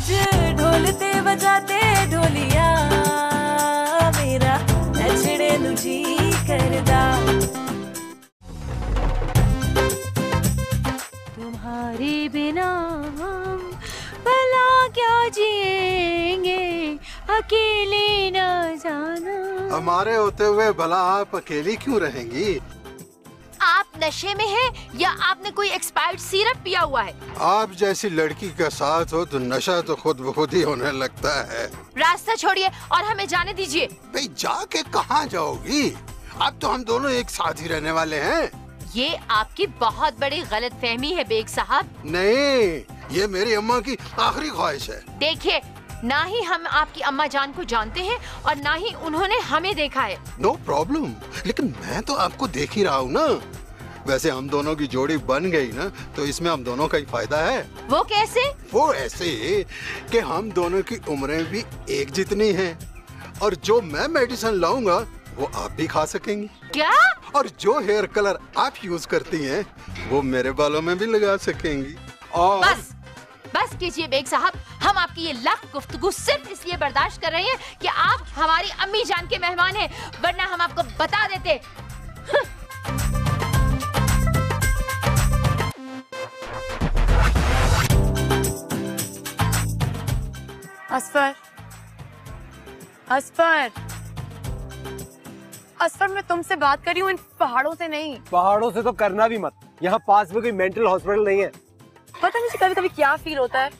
आज ढोलते बजाते ढोलिया मेरा नचड़े जी करदा। तुम्हारे बिना हम भला क्या जिएंगे, अकेले न जाना। हमारे होते हुए भला आप अकेली क्यों रहेंगी? आप नशे में हैं या आपने कोई एक्सपायर्ड सिरप पिया हुआ है? आप जैसी लड़की का साथ हो तो नशा तो खुद ब खुद ही होने लगता है। रास्ता छोड़िए और हमें जाने दीजिए। भाई जाके कहाँ जाओगी? अब तो हम दोनों एक साथ ही रहने वाले हैं। ये आपकी बहुत बड़ी गलतफहमी है बेग साहब। नहीं, ये मेरी अम्मा की आखिरी ख्वाहिश है। देखिए, ना ही हम आपकी अम्मा जान को जानते हैं और ना ही उन्होंने हमें देखा है। नो प्रॉब्लम, लेकिन मैं तो आपको देख ही रहा हूँ ना। वैसे हम दोनों की जोड़ी बन गई ना, तो इसमें हम दोनों का ही फायदा है। वो कैसे? वो ऐसे कि हम दोनों की उम्रें भी एक जितनी हैं, और जो मैं मेडिसिन लाऊंगा वो आप भी खा सकेंगी। क्या? और जो हेयर कलर आप यूज करती हैं वो मेरे बालों में भी लगा सकेंगी। और बस कीजिए बेग साहब, हम आपकी ये लख गुफ्तगू सिर्फ इसलिए बर्दाश्त कर रहे हैं कि आप हमारी अम्मी जान के मेहमान हैं, वरना हम आपको बता देते। असफर, असफर, असफर, मैं तुमसे बात कर रही हूँ, इन पहाड़ों से नहीं। पहाड़ों से तो करना भी मत, यहाँ पास में कोई मेंटल हॉस्पिटल नहीं है। पता मुझे कभी कभी क्या फील होता है,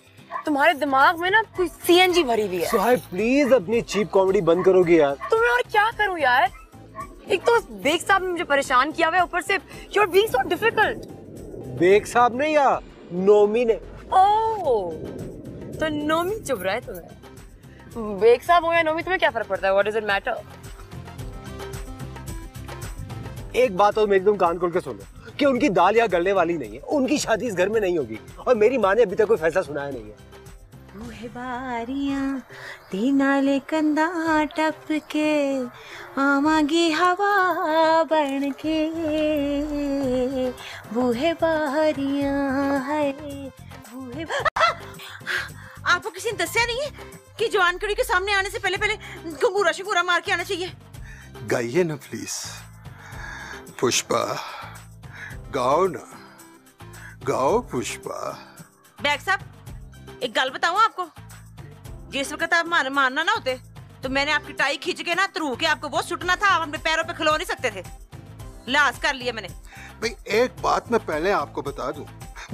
तुम्हारे दिमाग में ना कोई सीएनजी भरी हुई है। सुहाई प्लीज अपनी चीप कॉमेडी बंद करोगी यार। तो मैं और क्या करूँ यार? एक तो बेग साहब ने मुझे परेशान किया हुआ है, ऊपर से you are being so difficult. Baig साहब ने या नोमी ने? ओह, तो नोमी चुभ रहा है तुम्हें। बेग साहब हो या नोमी, तुम्हें क्या फर्क पड़ता है? What does it matter? एक बात और मेरी तुम कान खोल के सुनो कि उनकी दाल यहाँ गलने वाली नहीं है, उनकी शादी इस घर में नहीं होगी, और मेरी माँ ने अभी तक कोई फैसला सुनाया नहीं है। बूहे बारियां तीनाले कंधा टप के आवांगी हवा बन के, बूहे बारियां है बूहे। आपको किसी ने दसिया नहीं है कि जवान कुड़ी के सामने आने से पहले घुंगूरा शिंगूरा मार के आना चाहिए? गाइए ना प्लीज। पुष्पा गाओ ना, गाओ पुष्पा। बैग साहब, एक गल बताऊं आपको, जिस वक्त आप मानना ना होते तो मैंने आपकी टाई खींच के ना तरू के आपको वो सुटना था, आप अपने पैरों पे खलो नहीं सकते थे। लाज कर लिया मैंने। भाई एक बात मैं पहले आपको बता दूं,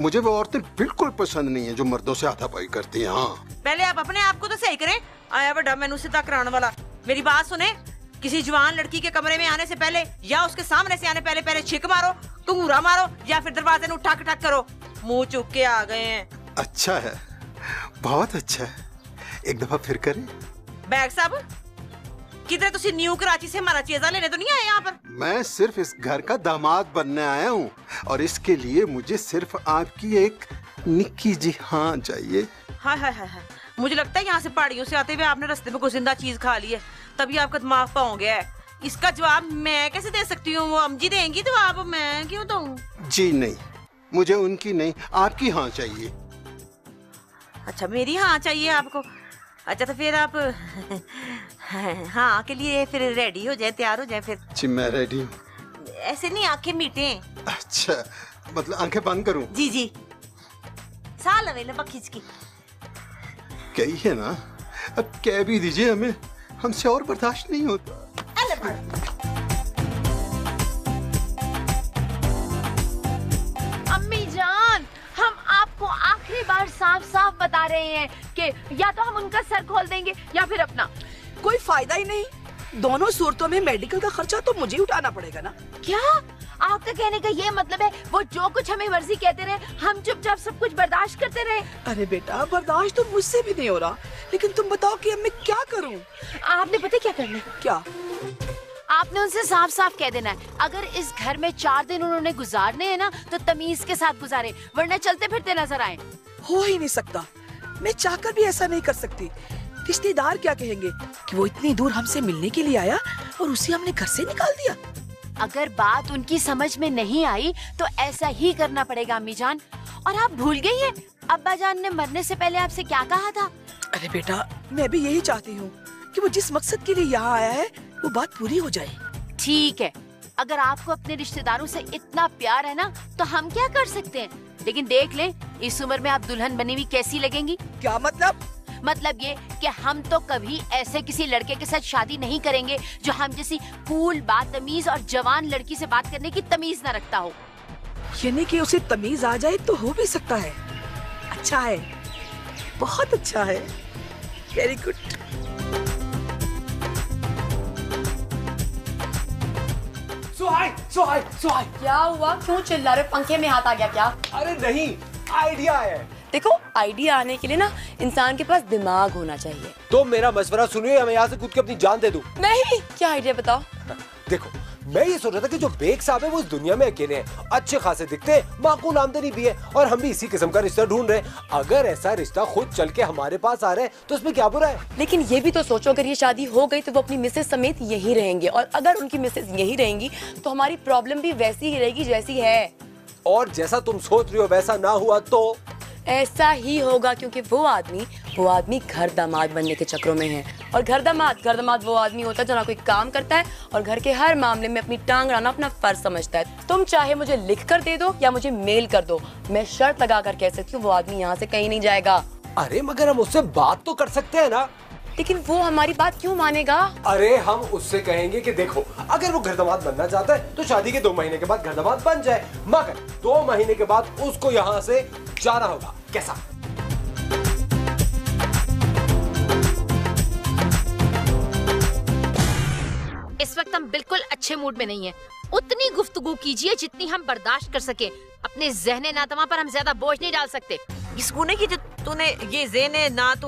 मुझे वो औरतें बिल्कुल पसंद नहीं है जो मर्दों से हाथापाई करती हैं। हाँ, पहले आप अपने आप को तो सही करें। आया बड़ा मैनू सीधा कराने वाला। मेरी बात सुने, किसी जवान लड़की के कमरे में आने से पहले या उसके सामने से आने पहले छिक मारो, घुंघूरा मारो, या फिर दरवाजे ਨੂੰ ठक ठक करो। मुंह चुक के आ गए हैं। अच्छा है, बहुत अच्छा है, एक दफा फिर करें। बैग साहब, किधर तुसी न्यू कराची से हमारा चीज़ा लेने तो नहीं आए यहाँ पर? मैं सिर्फ इस घर का दामाद बनने आया हूँ, और इसके लिए मुझे सिर्फ आपकी एक निक्की जी हाँ चाहिए। हाय हाय हाय हाय, मुझे लगता है यहाँ से पहाड़ियों से आते हुए आपने रास्ते में कोई जिंदा चीज खा ली है, तभी आपका दिमाग पाँव गया है। इसका जवाब मैं कैसे दे सकती हूँ? वो अम्जी देंगी तो आप, मैं क्यों दूँ? जी नहीं, मुझे उनकी नहीं, आपकी हाँ चाहिए। अच्छा, मेरी हाँ चाहिए आपको? अच्छा, तो फिर आप हाँ के लिए फिर रेडी हो जाए, तैयार हो जाए फिर। जी मैं रेडी हूँ। ऐसे नहीं, आंखें मीटे। अच्छा, मतलब आंखें बंद करूँ? जी जी, साल लवे लबा खींच की। कही है ना, अब कह भी दीजिए, हमें हमसे और बर्दाश्त नहीं होता। अम्मी जान, हम आपको आखिरी बार साफ साफ बता रहे हैं कि या तो हम उनका सर खोल देंगे या फिर अपना। कोई फायदा ही नहीं, दोनों सूरतों में मेडिकल का खर्चा तो मुझे ही उठाना पड़ेगा ना। क्या आपका कहने का ये मतलब है वो जो कुछ हमें मर्जी कहते रहे, हम चुपचाप सब कुछ बर्दाश्त करते रहे? अरे बेटा, बर्दाश्त तो मुझसे भी नहीं हो रहा, लेकिन तुम बताओ कि अब मैं क्या करूं? आपने पता क्या करना है? क्या? आपने उनसे साफ साफ कह देना है, अगर इस घर में 4 दिन उन्होंने गुजारने हैं ना तो तमीज के साथ गुजारे, वरना चलते फिरते नजर आए। हो ही नहीं सकता, मैं चाहकर भी ऐसा नहीं कर सकती। रिश्तेदार क्या कहेंगे कि वो इतनी दूर हमसे मिलने के लिए आया और उसे हमने घर से निकाल दिया। अगर बात उनकी समझ में नहीं आई तो ऐसा ही करना पड़ेगा अम्मी जान। और आप भूल गई हैं, अब्बा जान ने मरने से पहले आपसे क्या कहा था? अरे बेटा, मैं भी यही चाहती हूँ कि वो जिस मकसद के लिए यहाँ आया है वो बात पूरी हो जाए। ठीक है, अगर आपको अपने रिश्तेदारों से इतना प्यार है ना तो हम क्या कर सकते हैं। लेकिन देख ले, इस उम्र में आप दुल्हन बनी हुई कैसी लगेंगी। क्या मतलब? मतलब ये कि हम तो कभी ऐसे किसी लड़के के साथ शादी नहीं करेंगे जो हम जैसी कूल, बातमीज और जवान लड़की से बात करने की तमीज न रखता हो। यानी कि उसे तमीज आ जाए तो हो भी सकता है। अच्छा है, बहुत अच्छा है, वेरी गुड। सुहाई। क्या हुआ? क्यों चिल्ला रहे? पंखे में हाथ आ गया क्या? अरे नहीं, आइडिया है। देखो, आइडिया आने के लिए ना इंसान के पास दिमाग होना चाहिए। तो मेरा मशवरा सुनिए, मैं यहाँ से कूद के अपनी जान दे दूं। नहीं, क्या आइडिया बताओ। देखो, मैं ये सोच रहा था कि जो बेग साहब है वो इस दुनिया में अकेले हैं, अच्छे खासे दिखते हैं, माकूल आमदनी भी है, और हम भी इसी किस्म का रिश्ता ढूंढ रहे हैं। अगर ऐसा रिश्ता खुद चल के हमारे पास आ रहा है तो उसमें क्या बुरा है। लेकिन ये भी तो सोचो, अगर ये शादी हो गई तो वो अपनी मिसेज समेत यही रहेंगे, और अगर उनकी मिसेज यही रहेंगी तो हमारी प्रॉब्लम भी वैसी ही रहेगी जैसी है। और जैसा तुम सोच रही हो वैसा ना हुआ तो ऐसा ही होगा, क्योंकि वो आदमी घर दामाद बनने के चक्रों में है। और घर दामाद वो आदमी होता है जो ना कोई काम करता है और घर के हर मामले में अपनी टांग अड़ाना अपना फर्ज समझता है। तुम चाहे मुझे लिख कर दे दो या मुझे मेल कर दो, मैं शर्त लगा कर कह सकती हूँ वो आदमी यहाँ से कहीं नहीं जाएगा। अरे मगर हम उससे बात तो कर सकते हैं ना। लेकिन वो हमारी बात क्यों मानेगा? अरे हम उससे कहेंगे कि देखो, अगर वो घर दामाद बनना चाहता है तो शादी के 2 महीने के बाद घर दामाद बन जाए, मगर 2 महीने के बाद उसको यहाँ से जाना होगा। कैसा? इस वक्त हम बिल्कुल अच्छे मूड में नहीं है। उतनी गुफ्तगू कीजिए जितनी हम बर्दाश्त कर सके। अपने ज़हने नातमा पर हम ज्यादा बोझ नहीं डाल सकते। इस गुने की जो तूने ये ज़ेने ना तू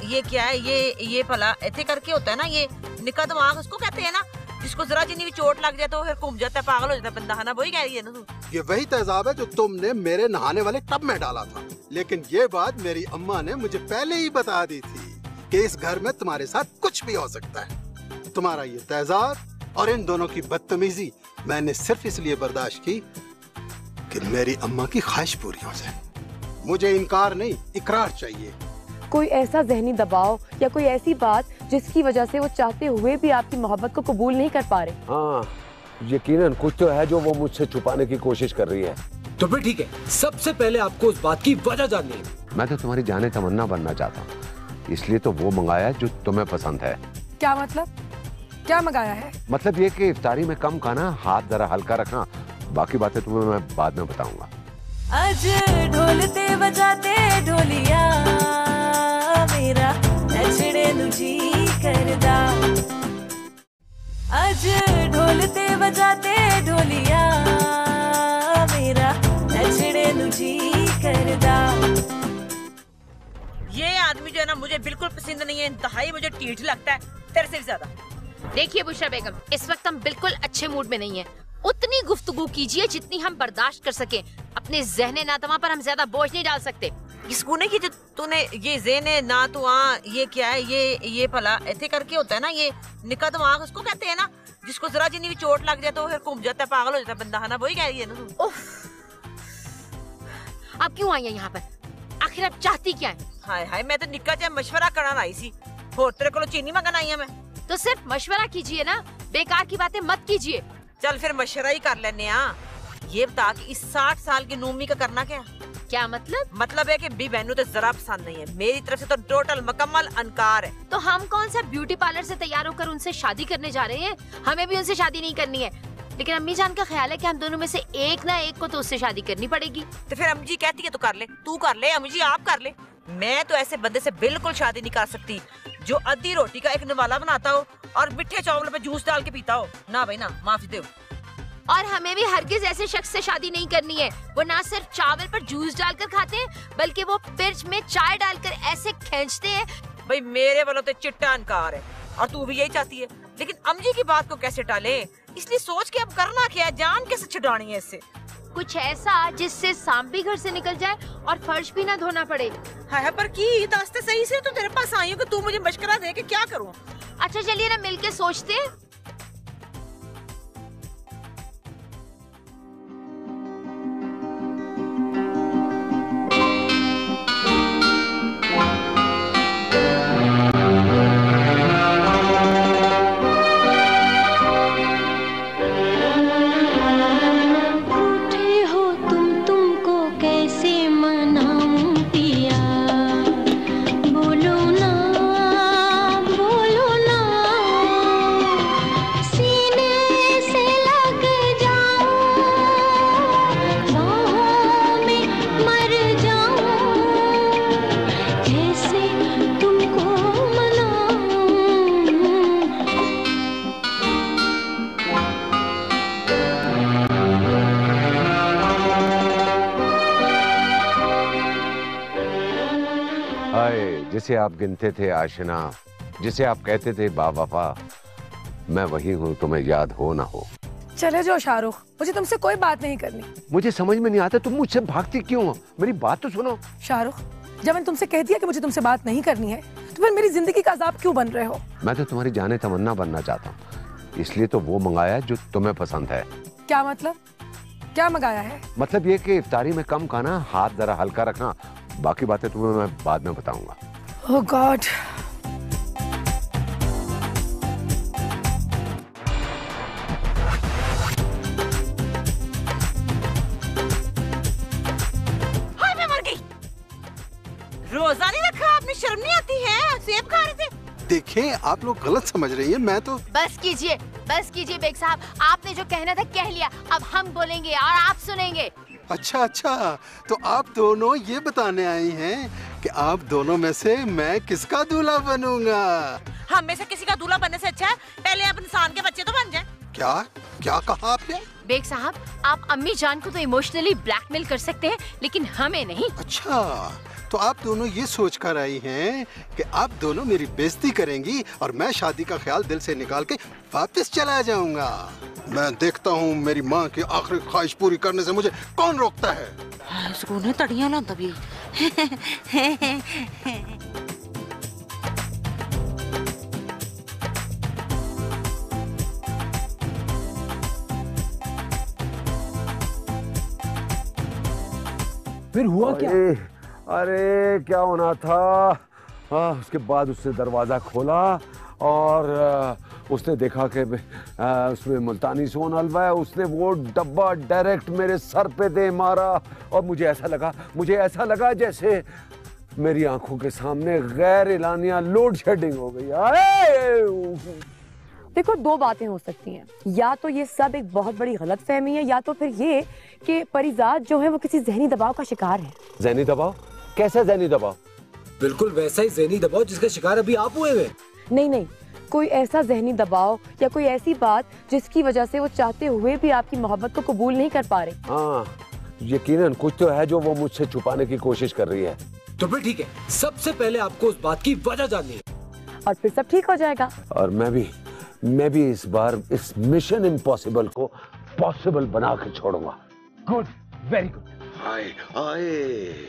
ये क्या है, ये भला ऐसे करके होता है ना, ये निका दिमाग उसको कहते हैं ना, जिसको जरा जितनी भी चोट लग जाए तो फिर घूम जाता है, पागल हो जाता है बंदा, है ना? वही कह रही है ना तू? ये वही तेजाब है जो तुमने मेरे नहाने वाले टब में डाला था। लेकिन ये बात मेरी अम्मा ने मुझे पहले ही बता दी थी कि इस घर में तुम्हारे साथ कुछ भी हो सकता है। तुम्हारा ये तेजाब और इन दोनों की बदतमीजी मैंने सिर्फ इसलिए बर्दाश्त की कि मेरी अम्मा की ख्वाहिश पूरी हो जाए। मुझे इनकार नहीं, इकरार चाहिए। कोई ऐसा जहनी दबाव या कोई ऐसी बात जिसकी वजह से वो चाहते हुए भी आपकी मोहब्बत को कबूल नहीं कर पा रहे। हाँ, यकीनन कुछ तो है जो वो मुझसे छुपाने की कोशिश कर रही है। तो फिर ठीक है, सबसे पहले आपको उस बात की वजह जाननी है। मैं तो तुम्हारी जाने तमन्ना बनना चाहता हूँ, इसलिए तो वो मंगाया जो तुम्हें पसंद है। क्या मतलब? क्या मंगाया है? मतलब ये कि इफ्तारी में कम खाना, हाथ जरा हल्का रखना, बाकी बातें तुम्हें मैं बाद में बताऊंगा। आज ढोलते बजाते ढोलिया मेरा नचने जी करदा। आज ढोलते बजाते ढोलिया मेरा नचने जी करदा। ये आदमी जो है ना मुझे बिल्कुल पसंद नहीं है, इंतहाई मुझे टीठ लगता है तेरे से भी ज्यादा। देखिए बुशरा बेगम, इस वक्त हम बिल्कुल अच्छे मूड में नहीं है। उतनी गुफ्तगू कीजिए जितनी हम बर्दाश्त कर सके। अपने ज़हने नातमा पर हम ज्यादा बोझ नहीं डाल सकते। इस गुने की जो तूने ये ज़ेने ना तू ये क्या है, ये भला ऐसे करके होता है ना, ये निका दिमाग उसको कहते हैं ना, जिसको जरा जितनी भी चोट लग जाए तो फिर घूम जाता है, पागल हो जाता है बंदा, है ना? वही कह रही है ना तू? आप क्यों आई हैं यहाँ पर? आखिर आप चाहती क्या है? हाय हाय, मैं तो निक्का जा मशवरा करना आई सी, होर तेरे को चीनी मंगन आई है मैं। तो सिर्फ मशवरा कीजिए ना, बेकार की बातें मत कीजिए। चल फिर मशवरा ही कर लेने। ये बता कि इस 60 साल की नूमी का करना क्या? क्या मतलब? मतलब है कि बी बहनों तो जरा पसंद नहीं है, मेरी तरफ से तो टोटल मुकम्मल अनकार है। तो हम कौन सा ब्यूटी पार्लर से तैयार होकर उनसे शादी करने जा रहे हैं? हमें भी उनसे शादी नहीं करनी है। लेकिन अम्मी जान का ख्याल है कि हम दोनों में से एक ना एक को तो उससे शादी करनी पड़ेगी। तो फिर अम्मी जी कहती है तो कर ले, तू कर ले, अम्मी जी आप कर ले। मैं तो ऐसे बंदे से बिल्कुल शादी नहीं कर सकती जो आधी रोटी का एक निवाला बनाता हो और मिठे चावल पे जूस डाल के पीता हो। ना भाई ना, माफी दो। और हमें भी हरगिज ऐसे शख्स से शादी नहीं करनी है। वो ना सिर्फ चावल पर जूस डालकर खाते हैं, बल्कि वो पिर्च में चाय डालकर ऐसे खींचते हैं। भाई मेरे वालों तो चिट्टा अनकार है और तू भी यही चाहती है, लेकिन अम्मी जी की बात को कैसे टाले? इसलिए सोच के अब करना क्या है, जान कैसे छुड़ानी है इससे? कुछ ऐसा जिससे सांप भी घर से निकल जाए और फर्श भी ना धोना पड़े। है पर की दास्ते सही से तो तेरे पास आई हूँ कि तू मुझे मशवरा दे के क्या करूँ। अच्छा चलिए ना मिलके सोचते हैं। हाय, जिसे आप गिनते थे आशिना, जिसे आप कहते थे बावफा, मैं वही हूँ, तुम्हें याद हो ना हो। चले जाओ शाहरुख, मुझे तुमसे कोई बात नहीं करनी। मुझे समझ में नहीं आता तुम मुझसे भागती क्यों हो? मेरी बात तो सुनो। शाहरुख, जब मैंने तुमसे कह दिया कि मुझे तुमसे बात नहीं करनी है, तो फिर मेरी जिंदगी का अजाब क्यों बन रहे हो? मैं तो तुम्हारी जाने तमन्ना बनना चाहता हूँ, इसलिए तो वो मंगाया जो तुम्हें पसंद है। क्या मतलब? क्या मंगाया है? मतलब ये कि इफ्तारी में कम खाना, हाथ जरा हल्का रखना, बाकी बातें तुम्हें मैं बाद में बताऊंगा। ओह गॉड। हाय मैं मर गई। रोजा नहीं रखा आपने, शर्म नहीं आती है? सेब खा रहे थे। देखें, आप लोग गलत समझ रही हैं। मैं तो बस कीजिए बेग साहब, आपने जो कहना था कह लिया, अब हम बोलेंगे और आप सुनेंगे। अच्छा, तो आप दोनों ये बताने आई हैं कि आप दोनों में से मैं किसका दूल्हा बनूंगा? हम में से किसी का दूल्हा बनने से अच्छा है पहले आप इंसान के बच्चे तो बन जाएं। क्या कहा आपने? बेग साहब, आप अम्मी जान को तो इमोशनली ब्लैकमेल कर सकते हैं, लेकिन हमें नहीं। अच्छा, तो आप दोनों ये सोच कर आई हैं कि आप दोनों मेरी बेइज्जती करेंगी और मैं शादी का ख्याल दिल से निकाल के वापस चला जाऊंगा। मैं देखता हूँ मेरी माँ की आखिरी ख्वाहिश पूरी करने से मुझे कौन रोकता है। सुकून तड़ियां ना तभी। फिर हुआ क्या? अरे क्या होना था? उसके बाद उसने दरवाजा खोला और उसने देखा कि उसमें मुल्तानी सोन हलवा है। उसने वो डब्बा डायरेक्ट मेरे सर पे दे मारा और मुझे ऐसा लगा जैसे मेरी आंखों के सामने गैर एलानिया लोड शेडिंग हो गई। देखो, दो बातें हो सकती हैं, या तो ये सब एक बहुत बड़ी गलतफहमी है, या तो फिर ये कि परिजात जो है वो किसी जहनी दबाव का शिकार है। ज़हनी दबाव? कैसा ज़हनी दबाव? बिल्कुल वैसा ही ज़हनी दबाव जिसका शिकार अभी आप हुए हैं। नहीं, कोई ऐसा जहनी दबाव या कोई ऐसी बात जिसकी वजह से वो चाहते हुए भी आपकी मोहब्बत को कबूल नहीं कर पा रहे। हाँ, यकीनन कुछ तो है जो वो मुझसे छुपाने की कोशिश कर रही है। तो फिर ठीक है, सबसे पहले आपको उस बात की वजह जाननी है और फिर सब ठीक हो जाएगा। और मैं भी इस बार इस मिशन इम्पॉसिबल को पॉसिबल बना के छोड़ूंगा। Good, very good. आए।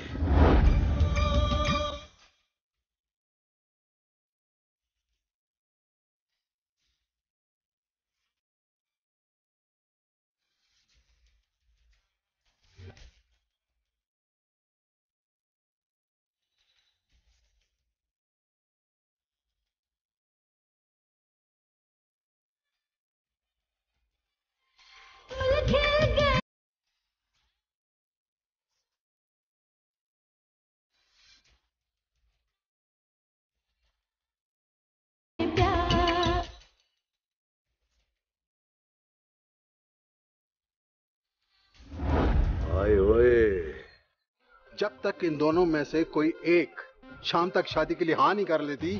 जब तक इन दोनों में से कोई एक शाम तक शादी के लिए हाँ नहीं कर लेती,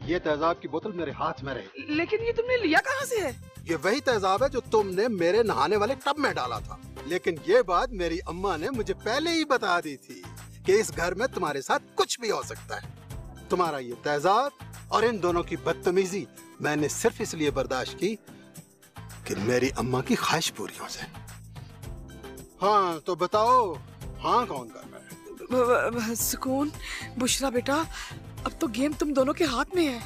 ये तेजाब की बोतल मेरे हाथ में रहे। लेकिन ये तुमने लिया कहाँ से है? ये वही तेजाब है जो तुमने मेरे नहाने वाले टब में डाला था। लेकिन ये बात मेरी अम्मा ने मुझे पहले ही बता दी थी कि इस घर में तुम्हारे साथ कुछ भी हो सकता है। तुम्हारा ये तेजाब और इन दोनों की बदतमीजी मैंने सिर्फ इसलिए बर्दाश्त की कि मेरी अम्मा की ख्वाहिश पूरी हो जाए। हाँ तो बताओ, हाँ कौन कर रहा है? सुकून, बुशरा बेटा, अब तो गेम तुम दोनों के हाथ में है।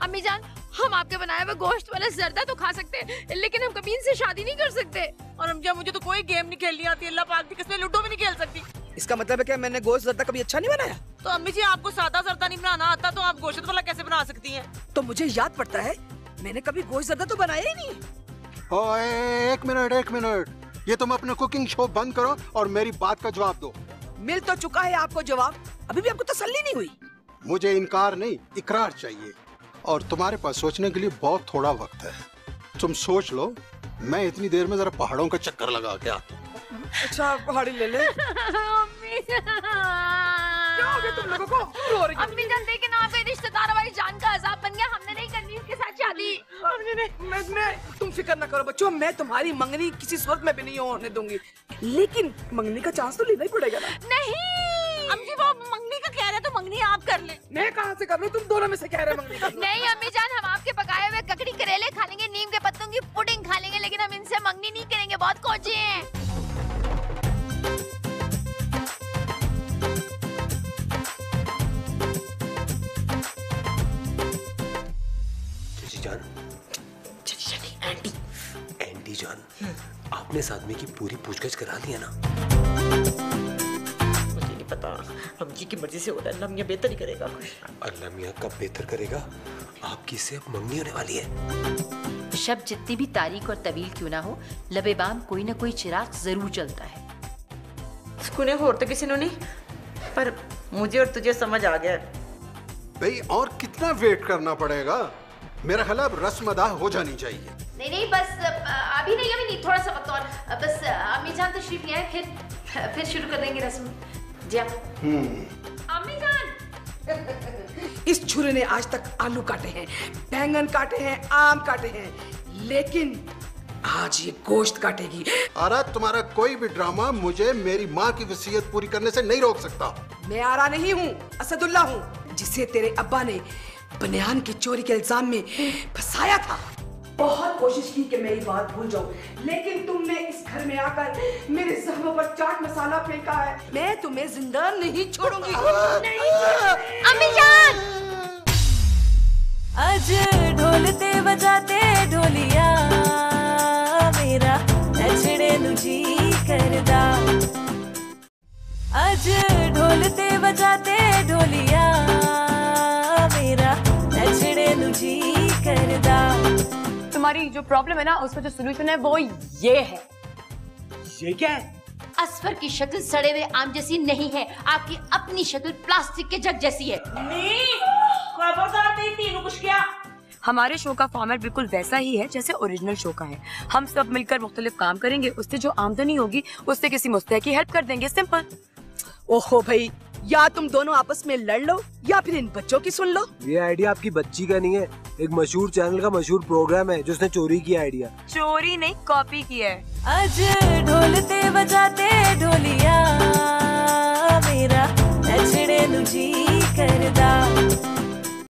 अम्मी जान, हम आपके बनाए हुए गोश्त वाला जर्दा तो खा सकते हैं, लेकिन हम कभी इनसे शादी नहीं कर सकते। और अम्मी, मुझे तो कोई गेम नहीं खेलनी आती, अल्लाह पाक की कसम, लूडो भी नहीं खेल सकती। इसका मतलब है क्या मैंने गोश्त जर्दा कभी अच्छा नहीं बनाया? तो अम्मी जी, आपको सादा जर्दा नहीं बनाना आता तो आप गोश्त वाला कैसे बना सकती हैं? तो मुझे याद पड़ता है, मैंने कभी गोश्त जर्दा तो बनाया ही नहीं। ओए, एक मिनट, ये तुम अपने कुकिंग शो बंद करो और मेरी बात का जवाब दो। मिल तो चुका है आपको जवाब, अभी भी आपको तसल्ली नहीं हुई। मुझे इनकार नहीं, इकरार चाहिए, और तुम्हारे पास सोचने के लिए बहुत थोड़ा वक्त है। तुम सोच लो, मैं इतनी देर में जरा पहाड़ों का चक्कर लगा के आता हूँ। अच्छा, पहाड़ी ले ले। अम्मी क्या हो गया तुम लोगों को? रो रही हो? अम्मी जान, लेकिन आपके रिश्तेदार हमारी जान का अजाब बन गया, हमने नहीं करनी इसके साथ शादी। मैं तुम फिक्र ना करो बच्चों, मैं तुम्हारी मंगनी किसी सूरत में भी नहीं होने दूंगी, लेकिन मंगनी का चांस तो लेना ही पड़ेगा ना। नहीं अम्मी जी, वो मंगनी का कह रहे तो मंगनी आप कर ले। मैं कहाँ से कर लूँ, तुम दोनों में से कह रहे मंगनी कर लो। नहीं अम्मी जान, हम आपके पकाए हुए ककड़ी करेले खा लेंगे, नीम के पत्तों की पुडिंग खा लेंगे, लेकिन हम इनसे मंगनी नहीं करेंगे, बहुत कोचे हैं। एंटी जान, आपने इस आदमी की पूरी पूछताछ करा दी है ना? मुझे नहीं पता, हम जी की मर्जी से होता है, अल्लाह मियां बेहतर ही करेगा। अल्लाह मियां कब बेहतर करेगा? आपकी इससे अब मंगनी होने वाली है। शब जितनी भी तारीख और तवील क्यों ना हो, लबेबाम कोई ना कोई चिराग जरूर जलता है। सुकूने हो तो किसी ने नहीं, पर मुझे और तुझे समझ आ गया। भाई और कितना वेट करना पड़ेगा? मेरा ख्याल अब रस्म अदा हो जानी चाहिए। नहीं बस अभी नहीं, थोड़ा सा वक्त और, बस अम्मी जान तशरीफ ले आए, फिर शुरू कर देंगे रस्म। जी अम्मी जान। इस छुरे ने आज तक आलू काटे हैं, बैंगन काटे हैं, आम काटे हैं, लेकिन आज ये गोश्त काटेगी। आरा, तुम्हारा कोई भी ड्रामा मुझे मेरी माँ की वसीयत पूरी करने से नहीं रोक सकता। मैं आरा नहीं हूँ, असदुल्ला हूँ, जिसे तेरे अब्बा ने बनियान की चोरी के इल्जाम में फंसाया था। बहुत कोशिश की कि मेरी बात भूल जाऊं, लेकिन तुमने इस घर में आकर मेरे जख्मों पर चाट मसाला फेंका है। मैं तुम्हें जिंदा नहीं छोड़ूंगी। अम्मी जान। आज ढोलते बजाते ढोलिया मेरा नचड़े नु जी करदा। आज ढोलते बजाते ढोलिया मेरा नचड़े नु जी करदा। तुम्हारी जो प्रॉब्लम है ना, उसका जो सोल्यूशन है वो ये है। ये क्या है? असफर की शक्ल सड़े हुए आम जैसी नहीं है, आपकी अपनी शक्ल प्लास्टिक के जग जैसी है। खबरदार नहीं, तीनों कुछ क्या? हमारे शो का फॉर्मेट बिल्कुल वैसा ही है जैसे ओरिजिनल शो का है। हम सब मिलकर मुख्तलिफ काम करेंगे, उससे जो आमदनी होगी उससे किसी मुस्तहक की हेल्प कर देंगे, सिंपल। ओहो भाई, या तुम दोनों आपस में लड़ लो या फिर इन बच्चों की सुन लो। ये आइडिया आपकी बच्ची का नहीं है, एक मशहूर चैनल का मशहूर प्रोग्राम है जिसने चोरी किया आइडिया। चोरी नहीं, कॉपी की है। आज ढोलते बजाते ढोलिया